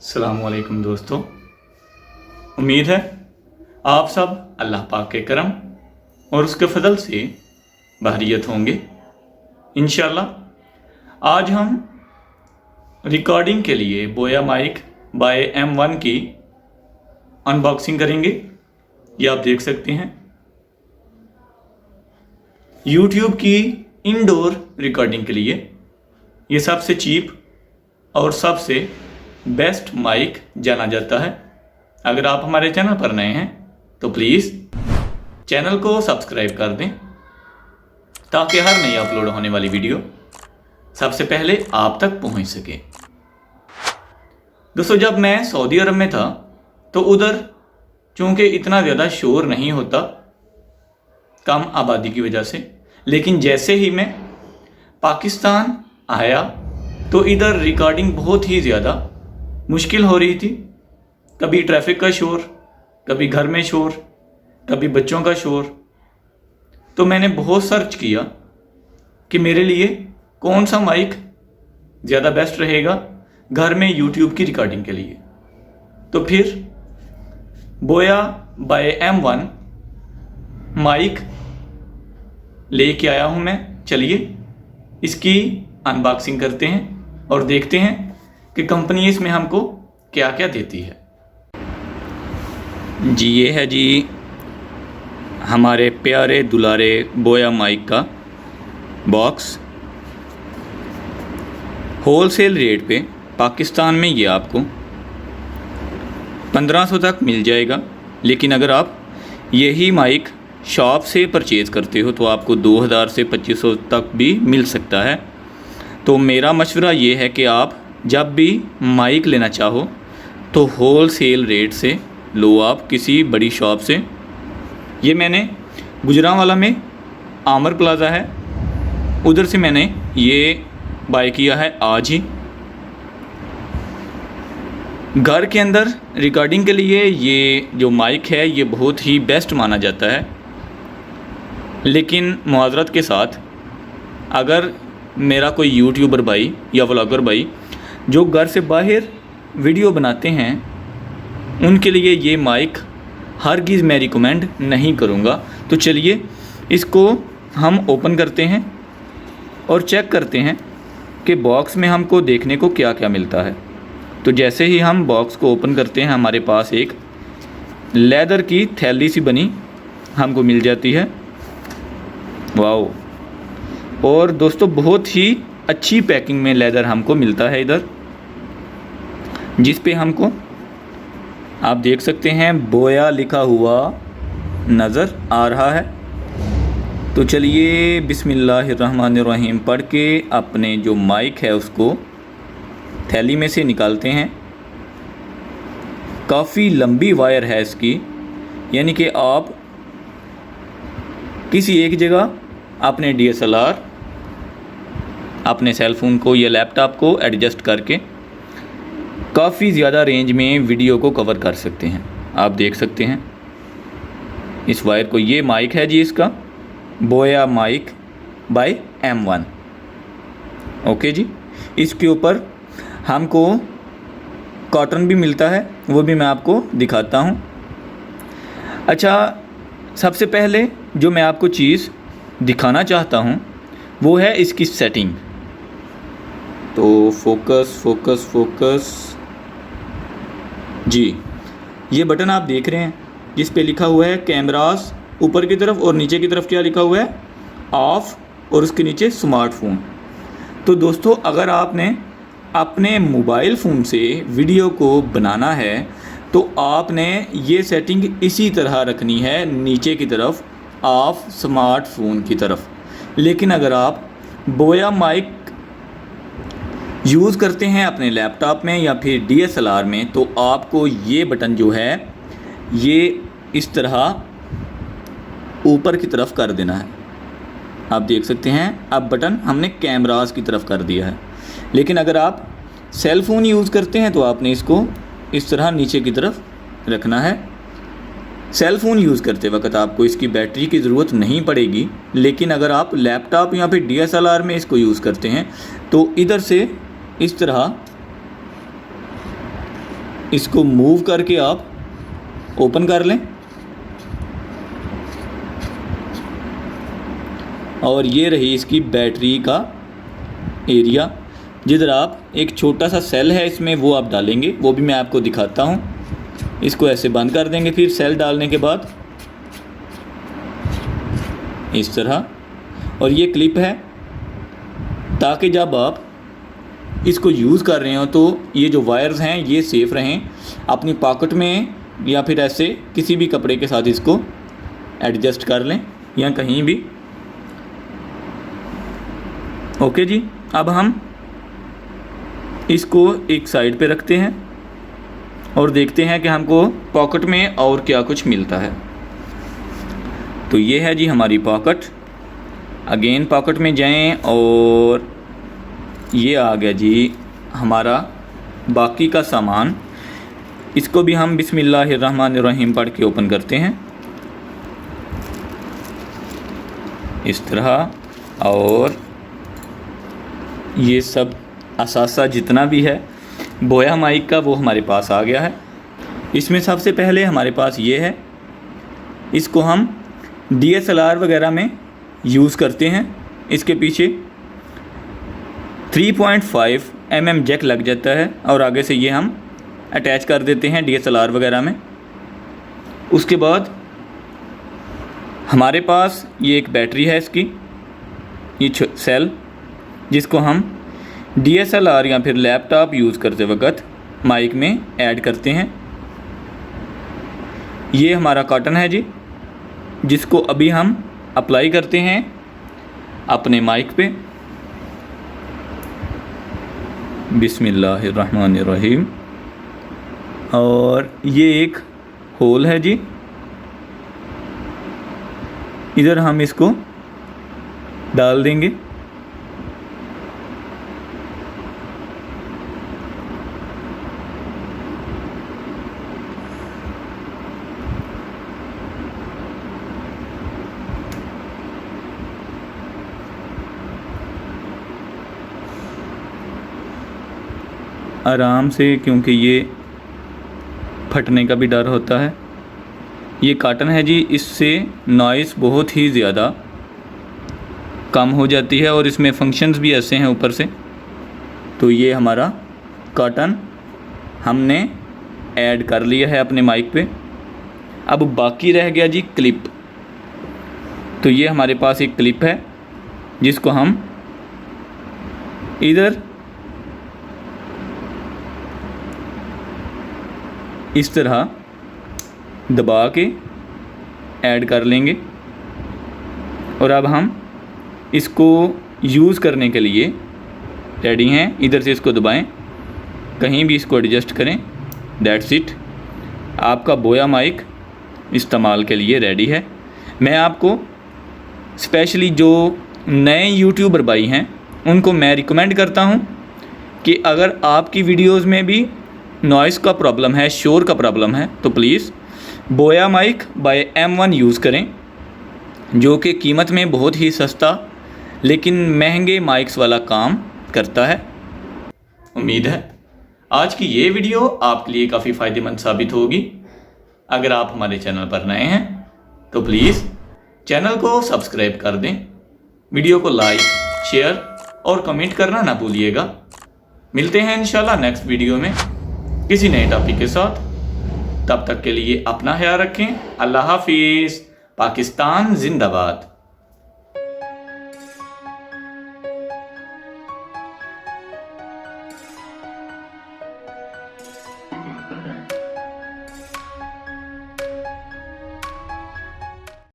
अस्सलामुअलैकुम दोस्तों, उम्मीद है आप सब अल्लाह पाक के करम और उसके फजल से बहरियत होंगे। इंशाल्लाह आज हम रिकॉर्डिंग के लिए बोया माइक बाय M1 की अनबॉक्सिंग करेंगे। ये आप देख सकते हैं YouTube की इंडोर रिकॉर्डिंग के लिए ये सबसे चीप और सबसे बेस्ट माइक जाना जाता है। अगर आप हमारे चैनल पर नए हैं तो प्लीज़ चैनल को सब्सक्राइब कर दें ताकि हर नई अपलोड होने वाली वीडियो सबसे पहले आप तक पहुंच सके। दोस्तों, जब मैं सऊदी अरब में था तो उधर चूँकि इतना ज़्यादा शोर नहीं होता कम आबादी की वजह से, लेकिन जैसे ही मैं पाकिस्तान आया तो इधर रिकॉर्डिंग बहुत ही ज़्यादा मुश्किल हो रही थी। कभी ट्रैफिक का शोर, कभी घर में शोर, कभी बच्चों का शोर। तो मैंने बहुत सर्च किया कि मेरे लिए कौन सा माइक ज़्यादा बेस्ट रहेगा घर में YouTube की रिकॉर्डिंग के लिए। तो फिर बोया बाय M1 माइक लेके आया हूँ मैं। चलिए इसकी अनबॉक्सिंग करते हैं और देखते हैं कि कंपनी इसमें हमको क्या क्या देती है। जी ये है जी हमारे प्यारे दुलारे बोया माइक का बॉक्स। होलसेल रेट पे पाकिस्तान में ये आपको 1500 तक मिल जाएगा, लेकिन अगर आप यही माइक शॉप से परचेज़ करते हो तो आपको 2000 से 2500 तक भी मिल सकता है। तो मेरा मशवरा ये है कि आप जब भी माइक लेना चाहो तो होल सेल रेट से लो, आप किसी बड़ी शॉप से। ये मैंने गुजरांवाला में आमर प्लाज़ा है, उधर से मैंने ये बाय किया है आज ही। घर के अंदर रिकॉर्डिंग के लिए ये जो माइक है ये बहुत ही बेस्ट माना जाता है, लेकिन मुआज़रत के साथ अगर मेरा कोई यूट्यूबर भाई या व्लॉगर भाई जो घर से बाहर वीडियो बनाते हैं उनके लिए ये माइक हरगिज़ मैं रिकमेंड नहीं करूँगा। तो चलिए इसको हम ओपन करते हैं और चेक करते हैं कि बॉक्स में हमको देखने को क्या क्या मिलता है। तो जैसे ही हम बॉक्स को ओपन करते हैं हमारे पास एक लेदर की थैली सी बनी हमको मिल जाती है। वाओ! और दोस्तों बहुत ही अच्छी पैकिंग में लेदर हमको मिलता है इधर, जिस पे हमको आप देख सकते हैं बोया लिखा हुआ नज़र आ रहा है। तो चलिए बिस्मिल्लाहिर्रहमानिर्रहीम पढ़ के अपने जो माइक है उसको थैली में से निकालते हैं। काफ़ी लंबी वायर है इसकी, यानी कि आप किसी एक जगह अपने DSLR, अपने सेलफ़ोन को या लैपटॉप को एडजस्ट करके काफ़ी ज़्यादा रेंज में वीडियो को कवर कर सकते हैं। आप देख सकते हैं इस वायर को। ये माइक है जी इसका बोया माइक बाय M1। ओके जी, इसके ऊपर हमको कॉटन भी मिलता है, वो भी मैं आपको दिखाता हूँ। अच्छा, सबसे पहले जो मैं आपको चीज़ दिखाना चाहता हूँ वो है इसकी सेटिंग। तो फोकस फोकस फोकस जी, ये बटन आप देख रहे हैं जिस पे लिखा हुआ है कैमरास ऊपर की तरफ, और नीचे की तरफ क्या लिखा हुआ है ऑफ, और उसके नीचे स्मार्टफोन। तो दोस्तों अगर आपने अपने मोबाइल फ़ोन से वीडियो को बनाना है तो आपने ये सेटिंग इसी तरह रखनी है, नीचे की तरफ ऑफ स्मार्टफोन की तरफ। लेकिन अगर आप बोया माइक यूज़ करते हैं अपने लैपटॉप में या फिर DSLR में तो आपको ये बटन जो है ये इस तरह ऊपर की तरफ कर देना है। आप देख सकते हैं अब बटन हमने कैमरास की तरफ कर दिया है। लेकिन अगर आप सेल फ़ोन यूज़ करते हैं तो आपने इसको इस तरह नीचे की तरफ रखना है। सेल फ़ोन यूज़ करते वक्त आपको इसकी बैटरी की ज़रूरत नहीं पड़ेगी, लेकिन अगर आप लैपटॉप या फिर DSLR में इसको यूज़ करते हैं तो इधर से इस तरह इसको मूव करके आप ओपन कर लें और ये रही इसकी बैटरी का एरिया, जिधर आप एक छोटा सा सेल है इसमें वो आप डालेंगे, वो भी मैं आपको दिखाता हूँ। इसको ऐसे बंद कर देंगे फिर सेल डालने के बाद इस तरह, और ये क्लिप है ताकि जब आप इसको यूज़ कर रहे हो तो ये जो वायर्स हैं ये सेफ़ रहें। अपनी पॉकेट में या फिर ऐसे किसी भी कपड़े के साथ इसको एडजस्ट कर लें या कहीं भी। ओके जी, अब हम इसको एक साइड पे रखते हैं और देखते हैं कि हमको पॉकेट में और क्या कुछ मिलता है। तो ये है जी हमारी पॉकेट। अगेन पॉकेट में जाएं और ये आ गया जी हमारा बाकी का सामान। इसको भी हम बिस्मिल्लाहिर्रहमानिर्रहीम पढ़ के ओपन करते हैं इस तरह। और ये सब असासा जितना भी है बोया माइक का वो हमारे पास आ गया है। इसमें सबसे पहले हमारे पास ये है, इसको हम DSLR वगैरह में यूज़ करते हैं। इसके पीछे 3.5 mm जैक लग जाता है और आगे से ये हम अटैच कर देते हैं DSLR वगैरह में। उसके बाद हमारे पास ये एक बैटरी है इसकी, ये सेल, जिसको हम DSLR या फिर लैपटॉप यूज़ करते वक्त माइक में ऐड करते हैं। ये हमारा कॉटन है जी, जिसको अभी हम अप्लाई करते हैं अपने माइक पे। बिस्मिल्लाहिर्रहमानिर्रहीम। और ये एक होल है जी, इधर हम इसको डाल देंगे। आराम से, क्योंकि ये फटने का भी डर होता है। ये कॉटन है जी, इससे नॉइस बहुत ही ज़्यादा कम हो जाती है और इसमें फंक्शंस भी ऐसे हैं ऊपर से। तो ये हमारा कॉटन हमने ऐड कर लिया है अपने माइक पे। अब बाकी रह गया जी क्लिप। तो ये हमारे पास एक क्लिप है जिसको हम इधर इस तरह दबा के ऐड कर लेंगे। और अब हम इसको यूज़ करने के लिए रेडी हैं। इधर से इसको दबाएं, कहीं भी इसको एडजस्ट करें, दैट्स इट। आपका बोया माइक इस्तेमाल के लिए रेडी है। मैं आपको स्पेशली जो नए यूट्यूबर भाई हैं उनको मैं रिकमेंड करता हूं कि अगर आपकी वीडियोस में भी नॉइस का प्रॉब्लम है, शोर का प्रॉब्लम है, तो प्लीज़ बोया माइक बाय M1 यूज़ करें, जो कि कीमत में बहुत ही सस्ता लेकिन महंगे माइक्स वाला काम करता है। उम्मीद है आज की ये वीडियो आपके लिए काफ़ी फ़ायदेमंद साबित होगी। अगर आप हमारे चैनल पर नए हैं तो प्लीज़ चैनल को सब्सक्राइब कर दें, वीडियो को लाइक, शेयर और कमेंट करना ना भूलिएगा। मिलते हैं इंशाल्लाह नेक्स्ट वीडियो में किसी नए टॉपिक के साथ। तब तक के लिए अपना ख्याल रखें। अल्लाह हाफिज़। पाकिस्तान जिंदाबाद।